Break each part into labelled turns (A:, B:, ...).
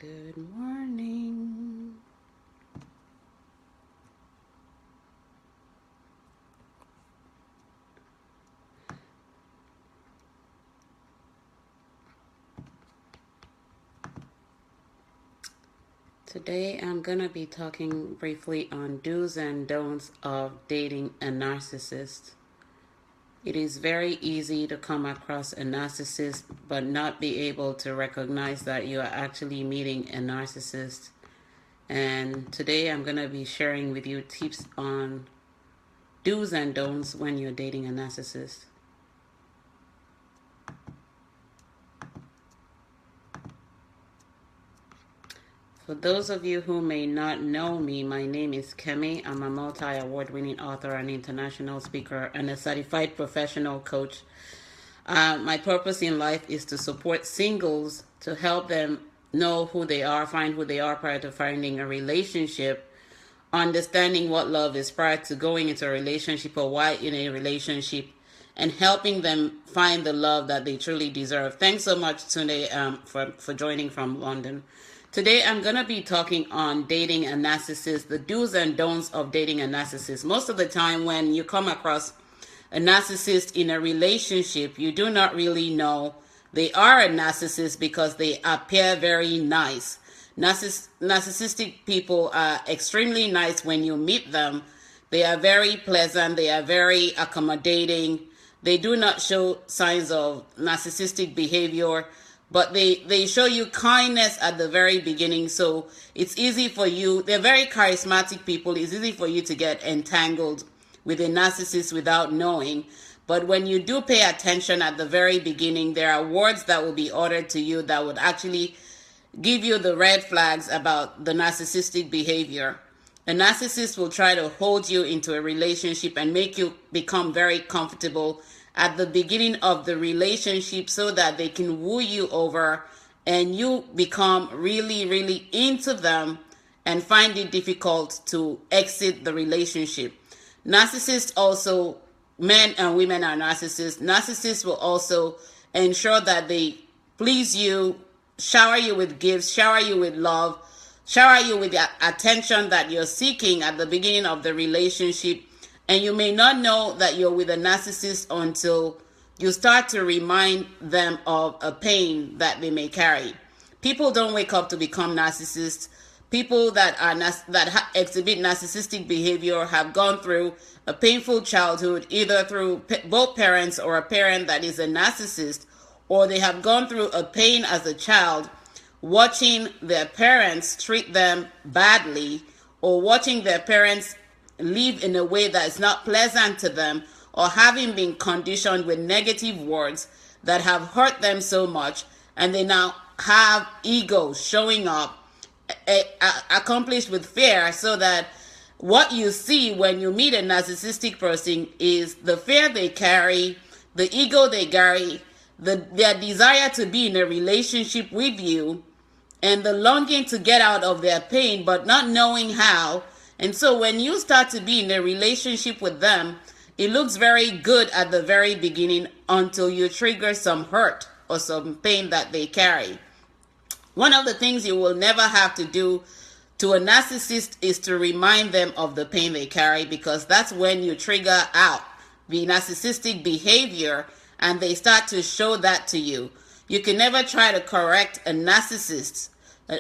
A: Good morning. Today I'm going to be talking briefly on do's and don'ts of dating a narcissist. It is very easy to come across a narcissist but not be able to recognize that you are actually meeting a narcissist. And today I'm going to be sharing with you tips on do's and don'ts when you're dating a narcissist. For those of you who may not know me, my name is Kemi. I'm a multi-award-winning author and international speaker and a certified professional coach. My purpose in life is to support singles to help them know who they are, find who they are prior to finding a relationship, understanding what love is prior to going into a relationship or why in a relationship, and helping them find the love that they truly deserve. Thanks so much, Tunde, for joining from London. Today, I'm going to be talking on dating a narcissist, the do's and don'ts of dating a narcissist. Most of the time when you come across a narcissist in a relationship, you do not really know they are a narcissist because they appear very nice. Narcissistic people are extremely nice when you meet them. They are very pleasant. They are very accommodating. They do not show signs of narcissistic behavior, but they show you kindness at the very beginning. So it's easy for you. They're very charismatic people. It's easy for you to get entangled with a narcissist without knowing. But when you do pay attention at the very beginning, there are words that will be uttered to you that would actually give you the red flags about the narcissistic behavior. A narcissist will try to hold you into a relationship and make you become very comfortable at the beginning of the relationship so that they can woo you over and you become really, really into them and find it difficult to exit the relationship. Narcissists also, men and women are narcissists. Narcissists will also ensure that they please you, shower you with gifts, shower you with love, shower you with the attention that you're seeking at the beginning of the relationship. And you may not know that you're with a narcissist until you start to remind them of a pain that they may carry. People don't wake up to become narcissists. People that exhibit narcissistic behavior have gone through a painful childhood, either through both parents or a parent that is a narcissist, or they have gone through a pain as a child watching their parents treat them badly, or watching their parents live in a way that is not pleasant to them, or having been conditioned with negative words that have hurt them so much, and they now have ego showing up, accomplished with fear, so that what you see when you meet a narcissistic person is the fear they carry, the ego they carry, their desire to be in a relationship with you, and the longing to get out of their pain but not knowing how. And so when you start to be in a relationship with them, it looks very good at the very beginning until you trigger some hurt or some pain that they carry. One of the things you will never have to do to a narcissist is to remind them of the pain they carry, because that's when you trigger out the narcissistic behavior and they start to show that to you. You can never try to correct a narcissist.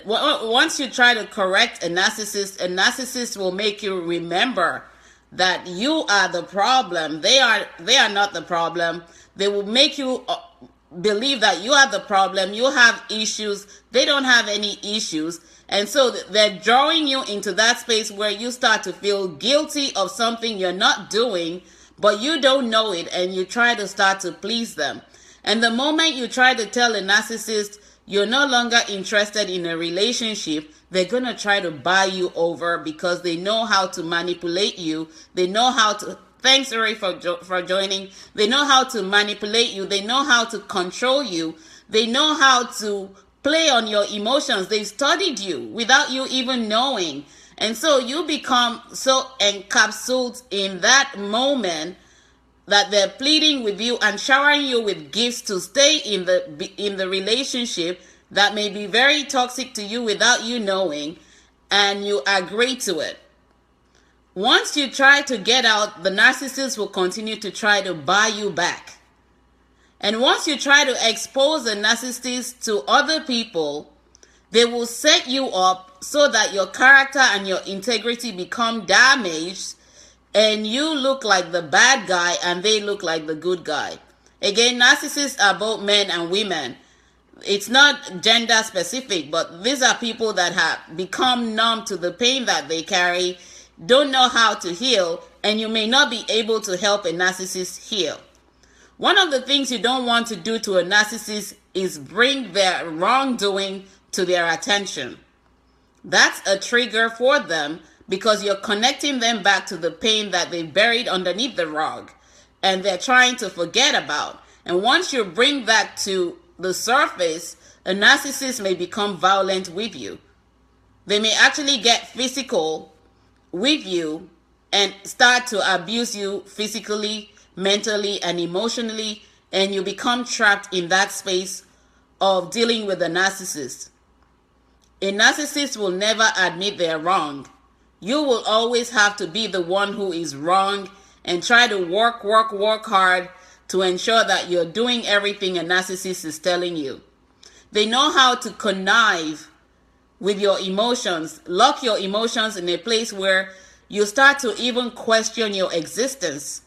A: Once you try to correct a narcissist will make you remember that you are the problem. They are not the problem. They will make you believe that you are the problem. You have issues. They don't have any issues. And so they're drawing you into that space where you start to feel guilty of something you're not doing, but you don't know it, and you try to start to please them. And the moment you try to tell a narcissist you're no longer interested in a relationship, they're going to try to buy you over because they know how to manipulate you. They know how to, thanks Uri for joining. They know how to manipulate you. They know how to control you. They know how to play on your emotions. They've studied you without you even knowing. And so you become so encapsulated in that moment that they're pleading with you and showering you with gifts to stay in the relationship, that may be very toxic to you without you knowing, and you agree to it. Once you try to get out, the narcissist will continue to try to buy you back. And once you try to expose a narcissist to other people, they will set you up so that your character and your integrity become damaged, and you look like the bad guy and they look like the good guy. Again, narcissists are both men and women. It's not gender specific, but these are people that have become numb to the pain that they carry, don't know how to heal, and you may not be able to help a narcissist heal. One of the things you don't want to do to a narcissist is bring their wrongdoing to their attention. That's a trigger for them because you're connecting them back to the pain that they buried underneath the rug and they're trying to forget about. And once you bring that to the surface, a narcissist may become violent with you. They may actually get physical with you and start to abuse you physically, mentally, and emotionally, and you become trapped in that space of dealing with a narcissist. A narcissist will never admit they're wrong. You will always have to be the one who is wrong and try to work hard to ensure that you're doing everything a narcissist is telling you. They know how to connive with your emotions, lock your emotions in a place where you start to even question your existence.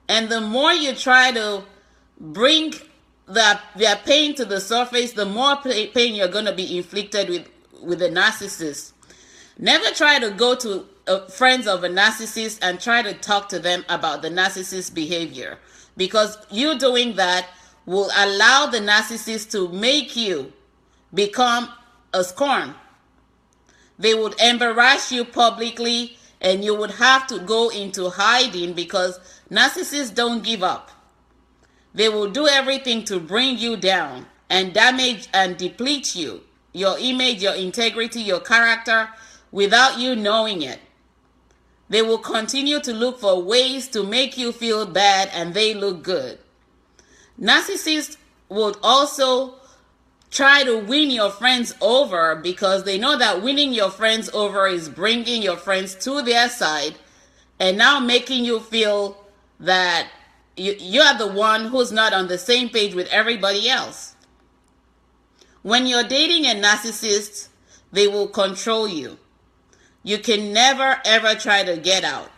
A: And the more you try to bring their pain to the surface, the more pain you're going to be inflicted with a narcissist. Never try to go to friends of a narcissist and try to talk to them about the narcissist behavior, because you doing that will allow the narcissist to make you become a scorn. They would embarrass you publicly and you would have to go into hiding because narcissists don't give up. They will do everything to bring you down and damage and deplete you, your image, your integrity, your character, without you knowing it. They will continue to look for ways to make you feel bad and they look good. Narcissists would also try to win your friends over because they know that winning your friends over is bringing your friends to their side and now making you feel that you're the one who's not on the same page with everybody else. When you're dating a narcissist, they will control you. You can never ever try to get out.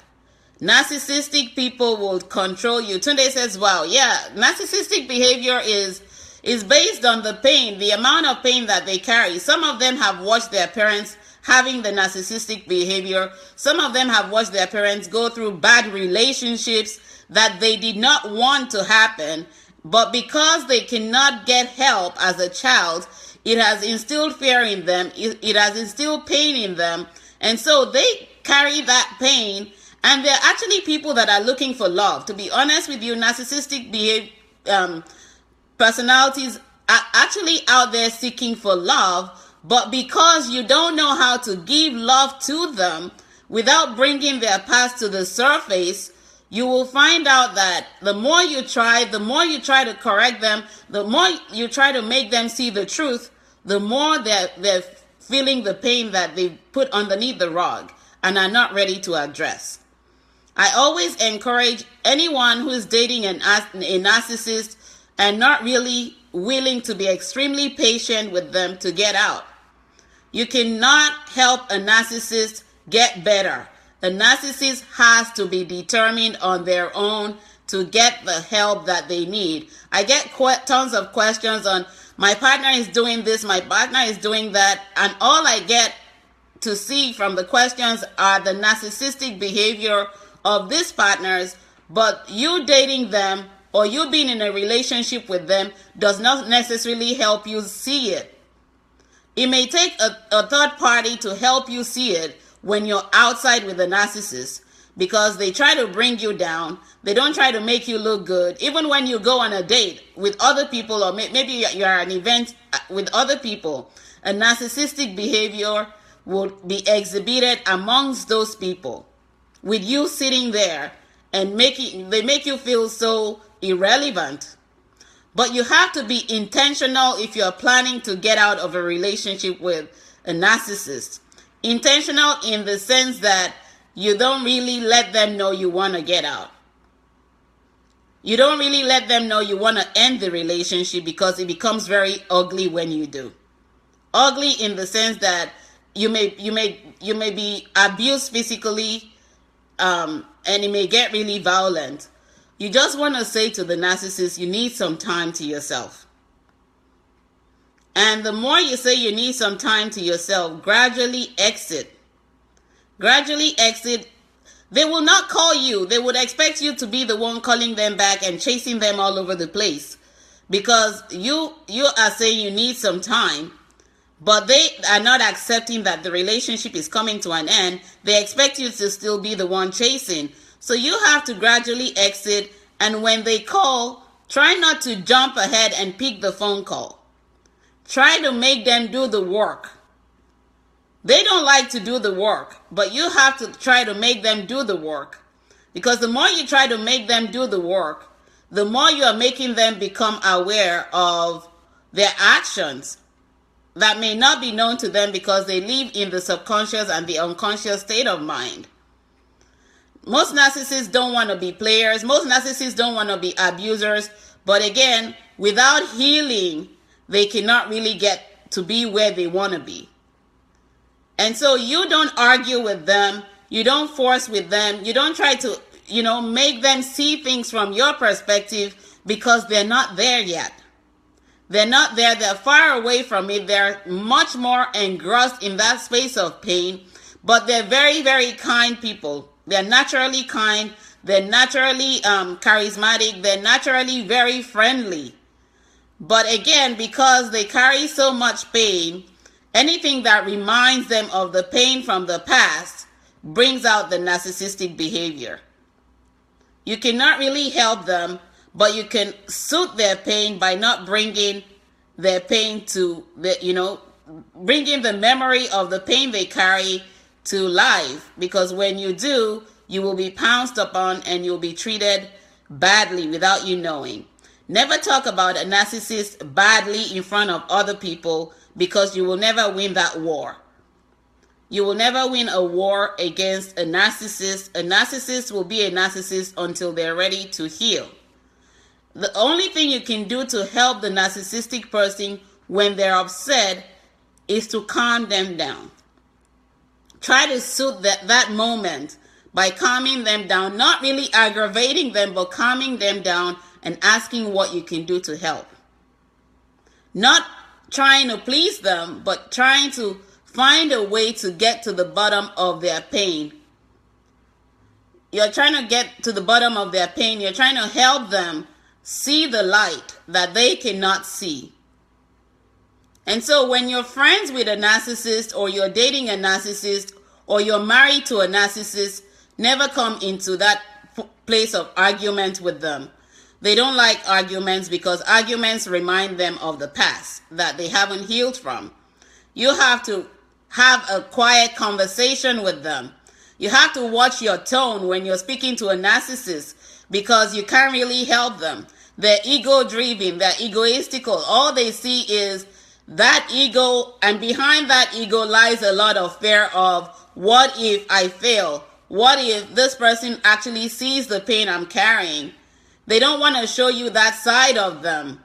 A: Narcissistic people will control you. Tunde says, wow, yeah, narcissistic behavior is based on the pain, the amount of pain that they carry. Some of them have watched their parents having the narcissistic behavior. Some of them have watched their parents go through bad relationships that they did not want to happen, but because they cannot get help as a child, it has instilled fear in them, it has instilled pain in them, and so they carry that pain, and they're actually people that are looking for love. To be honest with you, narcissistic personalities are actually out there seeking for love, but because you don't know how to give love to them without bringing their past to the surface, you will find out that the more you try to correct them, the more you try to make them see the truth, the more they're feeling the pain that they put underneath the rug and are not ready to address. I always encourage anyone who is dating a narcissist and not really willing to be extremely patient with them to get out. You cannot help a narcissist get better. A narcissist has to be determined on their own to get the help that they need. I get tons of questions on, my partner is doing this, my partner is doing that, and all I get to see from the questions are the narcissistic behavior of these partners, but you dating them or you being in a relationship with them does not necessarily help you see it. It may take a third party to help you see it when you're outside with a narcissist, because they try to bring you down. They don't try to make you look good. Even when you go on a date with other people, or maybe you're at an event with other people, a narcissistic behavior will be exhibited amongst those people, with you sitting there and they make you feel so irrelevant. But you have to be intentional if you're planning to get out of a relationship with a narcissist. Intentional in the sense that you don't really let them know you want to get out. You don't really let them know you want to end the relationship, because it becomes very ugly when you do. Ugly in the sense that you may be abused physically, and it may get really violent. You just want to say to the narcissist, you need some time to yourself. And the more you say you need some time to yourself, gradually exit. Gradually exit. They will not call you. They would expect you to be the one calling them back and chasing them all over the place, because you are saying you need some time, but they are not accepting that the relationship is coming to an end. They expect you to still be the one chasing. So you have to gradually exit, and when they call, try not to jump ahead and pick the phone call. Try to make them do the work. They don't like to do the work, but you have to try to make them do the work. Because the more you try to make them do the work, the more you are making them become aware of their actions that may not be known to them, because they live in the subconscious and the unconscious state of mind. Most narcissists don't want to be players. Most narcissists don't want to be abusers. But again, without healing, they cannot really get to be where they want to be. And so you don't argue with them. You don't force with them. You don't try to, make them see things from your perspective, because they're not there yet. They're not there. They're far away from it. They're much more engrossed in that space of pain. But they're very, very kind people. They're naturally kind. They're naturally charismatic. They're naturally very friendly. But again, because they carry so much pain, anything that reminds them of the pain from the past brings out the narcissistic behavior. You cannot really help them, but you can soothe their pain by not bringing their pain to bringing the memory of the pain they carry to life. Because when you do, you will be pounced upon and you'll be treated badly without you knowing. Never talk about a narcissist badly in front of other people, because you will never win that war. You will never win a war against a narcissist. A narcissist will be a narcissist until they're ready to heal. The only thing you can do to help the narcissistic person when they're upset is to calm them down. Try to soothe that moment by calming them down, not really aggravating them, but calming them down and asking what you can do to help. Not trying to please them, but trying to find a way to get to the bottom of their pain. You're trying to get to the bottom of their pain. You're trying to help them see the light that they cannot see. And so when you're friends with a narcissist, or you're dating a narcissist, or you're married to a narcissist, never come into that place of argument with them. They don't like arguments, because arguments remind them of the past that they haven't healed from. You have to have a quiet conversation with them. You have to watch your tone when you're speaking to a narcissist, because you can't really help them. They're ego-driven, they're egoistical. All they see is that ego, and behind that ego lies a lot of fear of, what if I fail? What if this person actually sees the pain I'm carrying? They don't want to show you that side of them.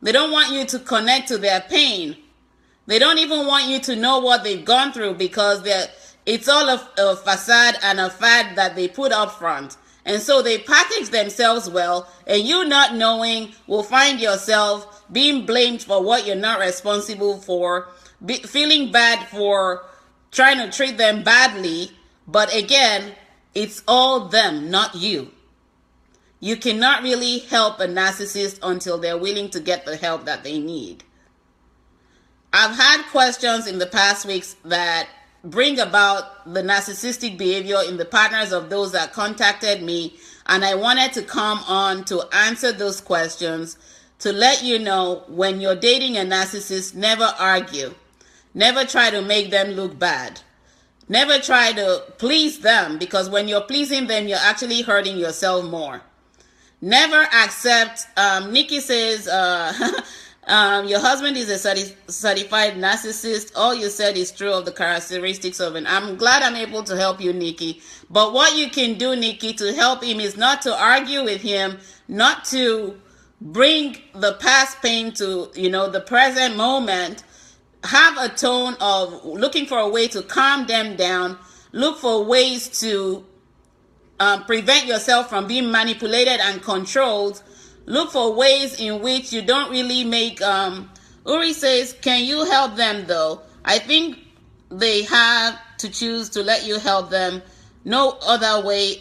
A: They don't want you to connect to their pain. They don't even want you to know what they've gone through, because it's all a facade and a fad that they put up front. And so they package themselves well, and you not knowing will find yourself being blamed for what you're not responsible for, feeling bad for trying to treat them badly. But again, it's all them, not you. You cannot really help a narcissist until they're willing to get the help that they need. I've had questions in the past weeks that bring about the narcissistic behavior in the partners of those that contacted me, and I wanted to come on to answer those questions, to let you know, when you're dating a narcissist, never argue. Never try to make them look bad. Never try to please them, because when you're pleasing them, you're actually hurting yourself more. Never accept. Nikki says, your husband is a certified narcissist. All you said is true of the characteristics of it. I'm glad I'm able to help you, Nikki. But what you can do, Nikki, to help him is not to argue with him, not to bring the past pain to, the present moment. Have a tone of looking for a way to calm them down. Look for ways to prevent yourself from being manipulated and controlled. Look for ways in which you don't really make... Uri says, can you help them though? I think they have to choose to let you help them. No other way.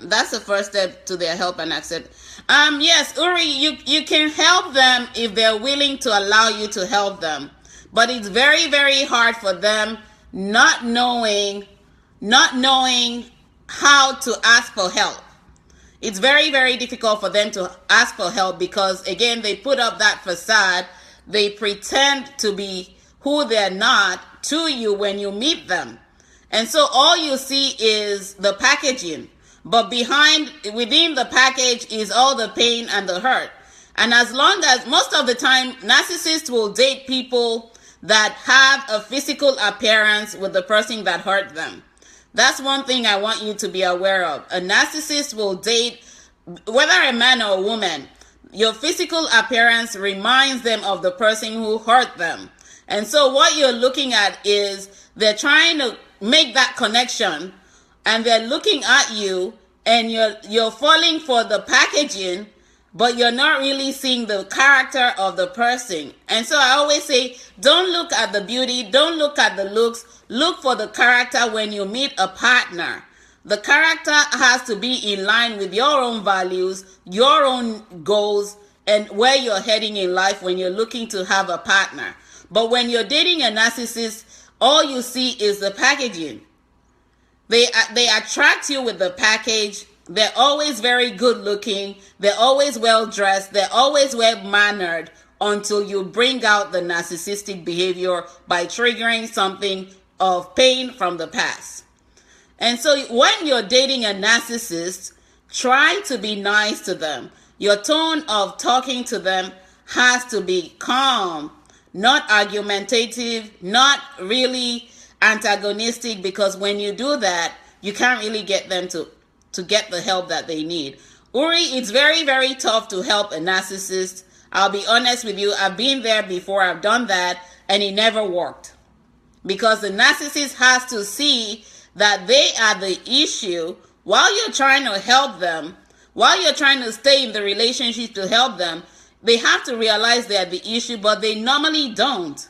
A: That's the first step to their help and accept. Yes, Uri, you can help them if they're willing to allow you to help them. But it's very, very hard for them not knowing how to ask for help. It's very, very difficult for them to ask for help because, again, they put up that facade. They pretend to be who they're not to you when you meet them. And so all you see is the packaging. But within the package is all the pain and the hurt. And as long as, most of the time, narcissists will date people that have a physical appearance with the person that hurt them. That's one thing I want you to be aware of. A narcissist will date, whether a man or a woman, your physical appearance reminds them of the person who hurt them. And so what you're looking at is they're trying to make that connection, and they're looking at you, and you're falling for the packaging, but you're not really seeing the character of the person. And so I always say, don't look at the beauty, don't look at the looks, look for the character when you meet a partner. The character has to be in line with your own values, your own goals, and where you're heading in life when you're looking to have a partner. But when you're dating a narcissist, all you see is the packaging. They attract you with the package. They're always very good looking. They're always well dressed. They're always well mannered until you bring out the narcissistic behavior by triggering something of pain from the past. And so when you're dating a narcissist, try to be nice to them. Your tone of talking to them has to be calm, not argumentative, not really antagonistic, because when you do that, you can't really get them to get the help that they need. Uri, it's very, very tough to help a narcissist. I'll be honest with you. I've been there before. I've done that, and it never worked. Because the narcissist has to see that they are the issue while you're trying to help them, while you're trying to stay in the relationship to help them. They have to realize they are the issue, but they normally don't.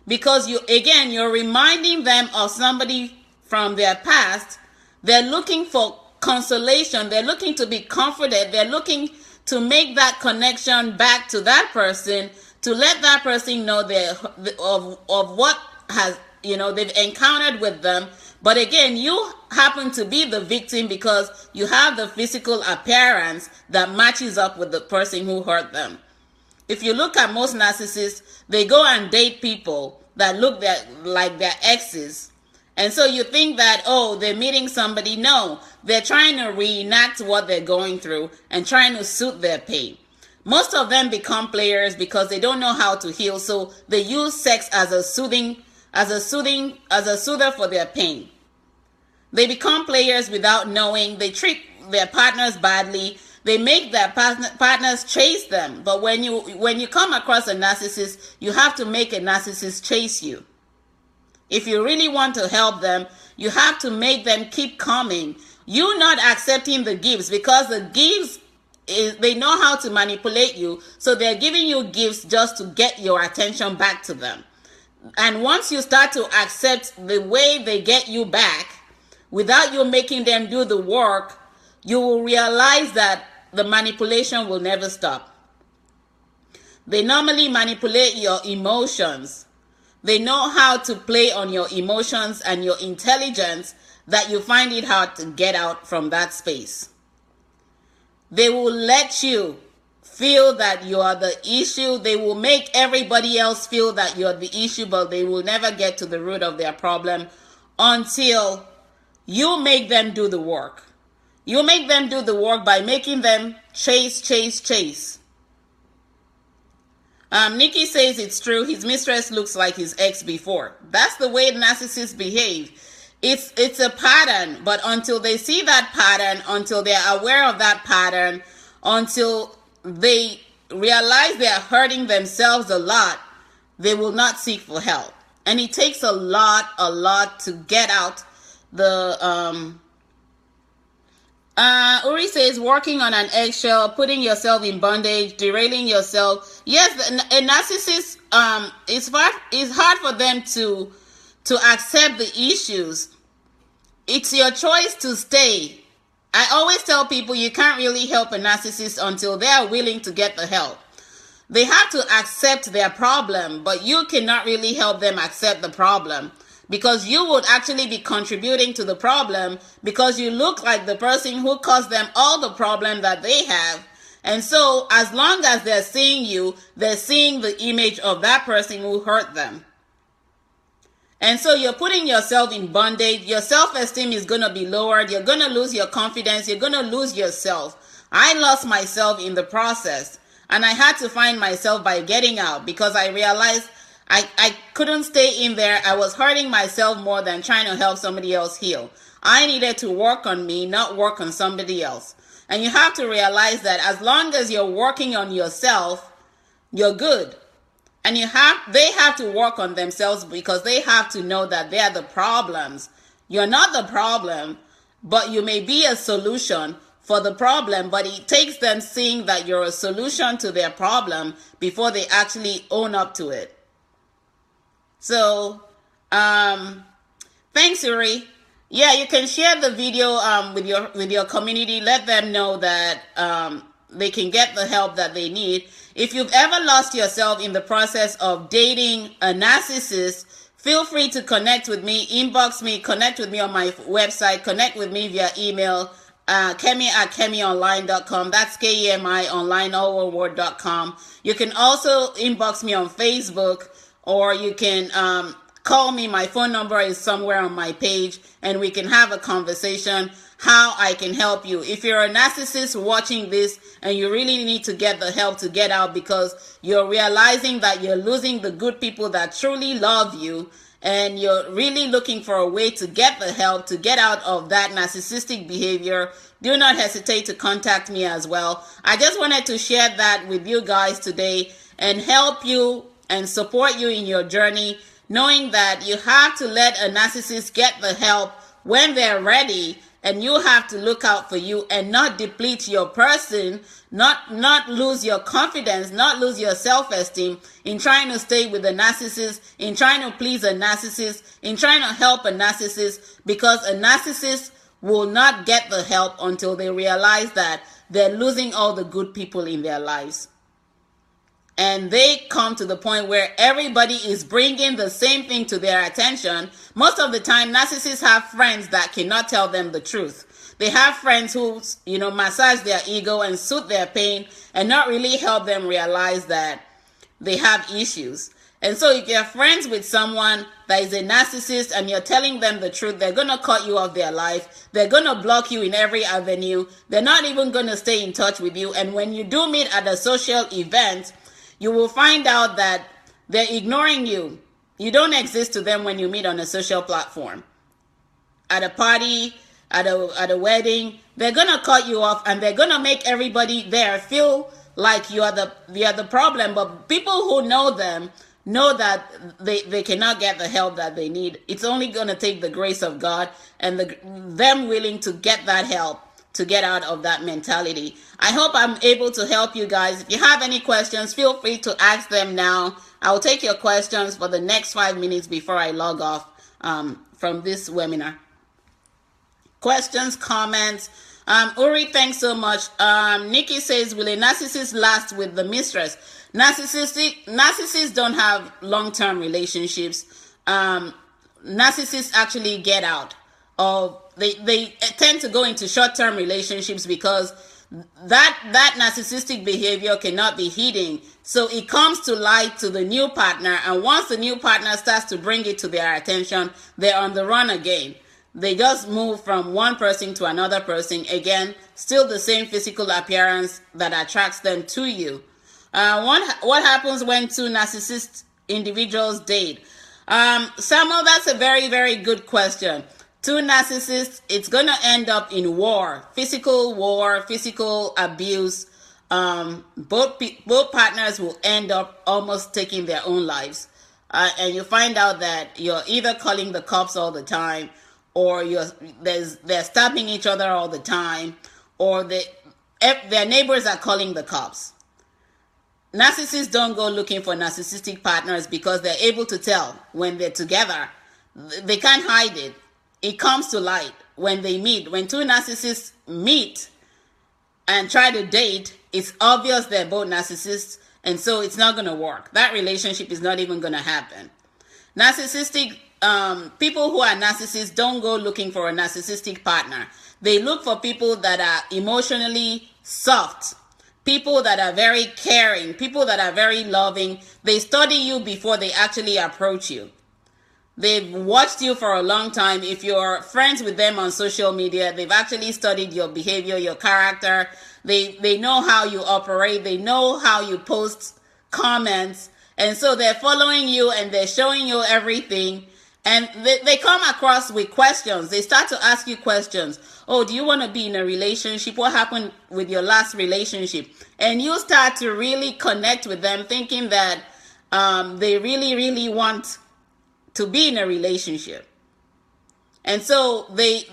A: Because you're reminding them of somebody from their past. They're looking for consolation. They're looking to be comforted. They're looking to make that connection back to that person, to let that person know of what has, they've encountered with them. But again, you happen to be the victim because you have the physical appearance that matches up with the person who hurt them. If you look at most narcissists, they go and date people that look like their exes. And so you think that, they're meeting somebody. No, they're trying to reenact what they're going through and trying to suit their pain. Most of them become players because they don't know how to heal. So they use sex as a soother for their pain. They become players without knowing. They treat their partners badly. They make their partners chase them. But when you come across a narcissist, you have to make a narcissist chase you. If you really want to help them, you have to make them keep coming. You not accepting the gifts, because the gifts, they know how to manipulate you. So they're giving you gifts just to get your attention back to them. And once you start to accept the way they get you back, without you making them do the work, you will realize that the manipulation will never stop. They normally manipulate your emotions. They know how to play on your emotions and your intelligence that you find it hard to get out from that space. They will let you feel that you are the issue. They will make everybody else feel that you're the issue, but they will never get to the root of their problem until you make them do the work. You make them do the work by making them chase, chase, chase. Nikki says it's true. His mistress looks like his ex before. That's the way narcissists behave. It's a pattern, but until they see that pattern, until they're aware of that pattern, until they realize they're hurting themselves a lot, they will not seek for help. And it takes a lot to get out the Uri says working on an eggshell, putting yourself in bondage, derailing yourself. Yes, a narcissist, it's hard for them to accept the issues. It's your choice to stay. I always tell people you can't really help a narcissist until they are willing to get the help. They have to accept their problem, but you cannot really help them accept the problem, because you would actually be contributing to the problem, because you look like the person who caused them all the problem that they have. And so as long as they're seeing you, they're seeing the image of that person who hurt them. And so you're putting yourself in bondage. Your self-esteem is going to be lowered. You're going to lose your confidence. You're going to lose yourself. I lost myself in the process, and I had to find myself by getting out, because I realized I couldn't stay in there. I was hurting myself more than trying to help somebody else heal. I needed to work on me, not work on somebody else. And you have to realize that as long as you're working on yourself, you're good. And they have to work on themselves, because they have to know that they are the problems. You're not the problem, but you may be a solution for the problem, but it takes them seeing that you're a solution to their problem before they actually own up to it. So, thanks, Uri. Yeah, you can share the video with your community. Let them know that they can get the help that they need. If you've ever lost yourself in the process of dating a narcissist, feel free to connect with me, inbox me, connect with me on my website, connect with me via email, kemi@kemiionline.com. That's KEMI online, all one word.com. You can also inbox me on Facebook, or you can call me. My phone number is somewhere on my page, and we can have a conversation how I can help you. If you're a narcissist watching this and you really need to get the help to get out, because you're realizing that you're losing the good people that truly love you, and you're really looking for a way to get the help to get out of that narcissistic behavior, do not hesitate to contact me as well. I just wanted to share that with you guys today and help you and support you in your journey, knowing that you have to let a narcissist get the help when they're ready, and you have to look out for you and not deplete your person, not lose your confidence, not lose your self-esteem in trying to stay with a narcissist, in trying to please a narcissist, in trying to help a narcissist, because a narcissist will not get the help until they realize that they're losing all the good people in their lives. And they come to the point where everybody is bringing the same thing to their attention. Most of the time, narcissists have friends that cannot tell them the truth. They have friends who, massage their ego and soothe their pain and not really help them realize that they have issues. And so if you're friends with someone that is a narcissist and you're telling them the truth, they're going to cut you off their life. They're going to block you in every avenue. They're not even going to stay in touch with you. And when you do meet at a social event, you will find out that they're ignoring you. You don't exist to them when you meet on a social platform. At a party, at a wedding, they're going to cut you off, and they're going to make everybody there feel like you are the problem. But people who know them know that they cannot get the help that they need. It's only going to take the grace of God and them willing to get that help to get out of that mentality. I hope I'm able to help you guys. If you have any questions, feel free to ask them now. I'll take your questions for the next 5 minutes before I log off from this webinar. Questions, comments? Uri, thanks so much. Nikki says, will a narcissist last with the mistress? Narcissists don't have long-term relationships. Narcissists actually get out of, they tend to go into short-term relationships because that narcissistic behavior cannot be hidden. So it comes to light to the new partner, and once the new partner starts to bring it to their attention, they're on the run again. They just move from one person to another person. Again, still the same physical appearance that attracts them to you. What happens when two narcissist individuals date? Samuel, that's a very, very good question. Two narcissists, it's going to end up in war, physical abuse. Both partners will end up almost taking their own lives. And you find out that you're either calling the cops all the time, or they're stabbing each other all the time, or their neighbors are calling the cops. Narcissists don't go looking for narcissistic partners because they're able to tell when they're together. They can't hide it. It comes to light when they meet. When two narcissists meet and try to date, it's obvious they're both narcissists, and so it's not going to work. That relationship is not even going to happen. People who are narcissists don't go looking for a narcissistic partner. They look for people that are emotionally soft, people that are very caring, people that are very loving. They study you before they actually approach you. They've watched you for a long time. If you're friends with them on social media, they've actually studied your behavior, your character. They know how you operate. They know how you post comments. And so they're following you and they're showing you everything. And they come across with questions. They start to ask you questions. Oh, do you want to be in a relationship? What happened with your last relationship? And you start to really connect with them, thinking that they really, really want to be in a relationship. And so they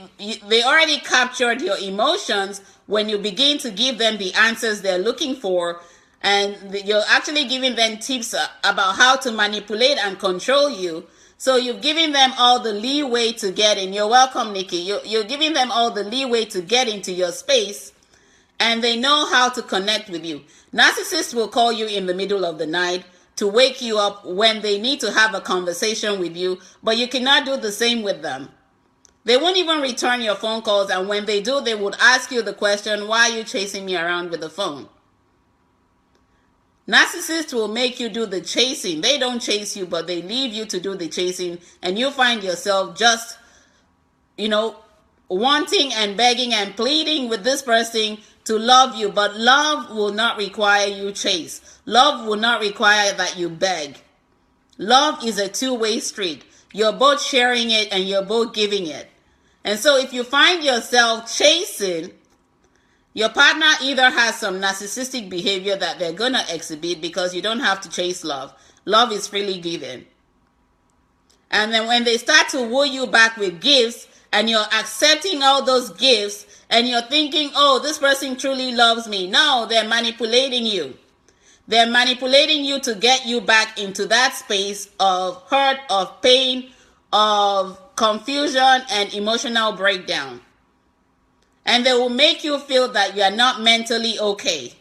A: already captured your emotions when you begin to give them the answers they're looking for. And you're actually giving them tips about how to manipulate and control you. So you've given them all the leeway to get in. You're welcome, Nikki. You're giving them all the leeway to get into your space, and they know how to connect with you. Narcissists will call you in the middle of the night to wake you up when they need to have a conversation with you, but you cannot do the same with them. They won't even return your phone calls, and when they do, they would ask you the question, why are you chasing me around with the phone? Narcissists will make you do the chasing. They don't chase you, but they leave you to do the chasing, and you find yourself just, wanting and begging and pleading with this person to love you. But love will not require you chase. Love will not require that you beg. Love is a two-way street. You're both sharing it and you're both giving it. And so if you find yourself chasing, your partner either has some narcissistic behavior that they're going to exhibit, because you don't have to chase love. Love is freely given. And then when they start to woo you back with gifts, and you're accepting all those gifts, and you're thinking, oh, this person truly loves me. No, they're manipulating you. They're manipulating you to get you back into that space of hurt, of pain, of confusion, and emotional breakdown. And they will make you feel that you are not mentally okay.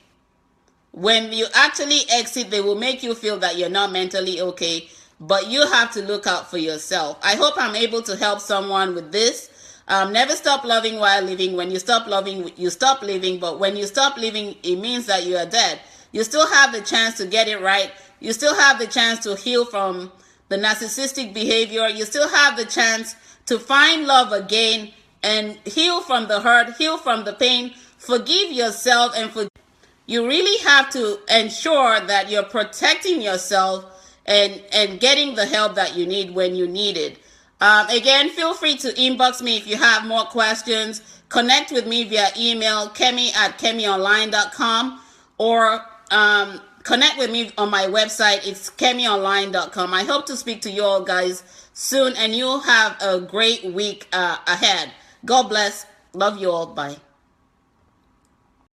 A: When you actually exit, they will make you feel that you're not mentally okay, but you have to look out for yourself. I hope I'm able to help someone with this. Never stop loving while living. When you stop loving, you stop living. But when you stop living, it means that you are dead. You still have the chance to get it right. You still have the chance to heal from the narcissistic behavior. You still have the chance to find love again and heal from the hurt, heal from the pain, forgive yourself, and you really have to ensure that you're protecting yourself and getting the help that you need when you need it. Again, feel free to inbox me if you have more questions. Connect with me via email, kemi@kemionline.com, or connect with me on my website. It's kemionline.com. I hope to speak to you all guys soon, and you'll have a great week ahead. God bless. Love you all. Bye.